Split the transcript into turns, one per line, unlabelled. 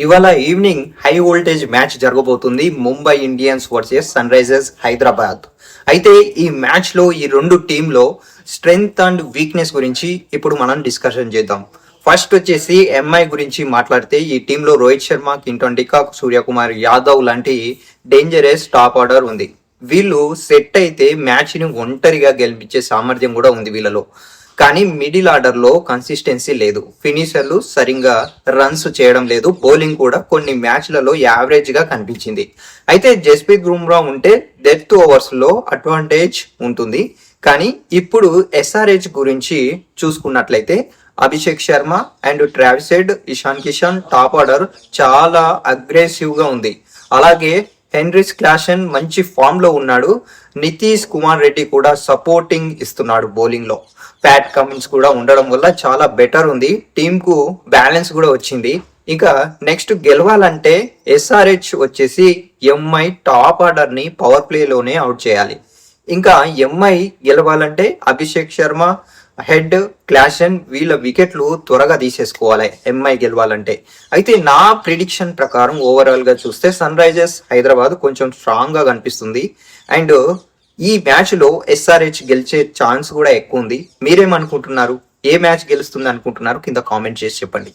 ఇవాళ evening high voltage match జరగబోతుంది Mumbai Indians versus sunrisers Hyderabad. అయితే ఈ మ్యాచ్ లో ఈ రెండు టీంలో స్ట్రెంగ్త్ అండ్ వీక్నెస్ గురించి ఇప్పుడు మనం డిస్కషన్ చేద్దాం. ఫస్ట్ వచ్చేసి ఎంఐ గురించి మాట్లాడితే ఈ టీంలో రోహిత్ శర్మ, కింటన్ డికాక్, సూర్యకుమార్ యాదవ్ లాంటి డేంజరస్ టాప్ ఆర్డర్ ఉంది. వీళ్ళు సెట్ అయితే మ్యాచ్ ని ఒంటరిగా గెలిపించే సామర్థ్యం కూడా ఉంది వీళ్ళలో. కానీ మిడిల్ ఆర్డర్ లో కన్సిస్టెన్సీ లేదు, ఫినిషర్లు సరిగ్గా రన్స్ చేయడం లేదు, బౌలింగ్ కూడా కొన్ని మ్యాచ్లలో యావరేజ్ గా కనిపించింది. అయితే జస్ప్రీత్ బుమ్రా ఉంటే డెత్ ఓవర్స్ లో అడ్వాంటేజ్ ఉంటుంది. కానీ ఇప్పుడు ఎస్ఆర్హెచ్ గురించి చూసుకున్నట్లయితే Abhishek Sharma and Travis head, Ishan Kishan top order చాలా అగ్రెసివ్ గా ఉంది. అలాగే హెన్రిస్ క్లాసెన్ మంచి ఫామ్ లో ఉన్నాడు. నితీష్ కుమార్ రెడ్డి కూడా సపోర్టింగ్ ఇస్తున్నాడు బౌలింగ్ లో. ప్యాట్ కమిన్స్ కూడా ఉండడం వల్ల చాలా బెటర్ ఉంది. టీమ్ కు బ్యాలెన్స్ కూడా వచ్చింది. ఇంకా నెక్స్ట్ గెలవాలంటే ఎస్ఆర్హెచ్ వచ్చేసి ఎంఐ టాప్ ఆర్డర్ ని పవర్ ప్లే లోనే అవుట్ చేయాలి. ఇంకా ఎంఐ గెలవాలంటే అభిషేక్ శర్మ, హెడ్, క్లాసెన్ వీళ్ళ వికెట్లు త్వరగా తీసేసుకోవాలి ఎంఐ గెలవాలంటే. అయితే నా ప్రిడిక్షన్ ప్రకారం ఓవరాల్ గా చూస్తే సన్ రైజర్స్ హైదరాబాద్ కొంచెం స్ట్రాంగ్ గా కనిపిస్తుంది. అండ్ ఈ మ్యాచ్ లో ఎస్ఆర్హెచ్ గెలిచే ఛాన్స్ కూడా ఎక్కువ ఉంది. మీరేమనుకుంటున్నారు? ఏ మ్యాచ్ గెలుస్తుంది అనుకుంటున్నారు? కింద కామెంట్ చేసి చెప్పండి.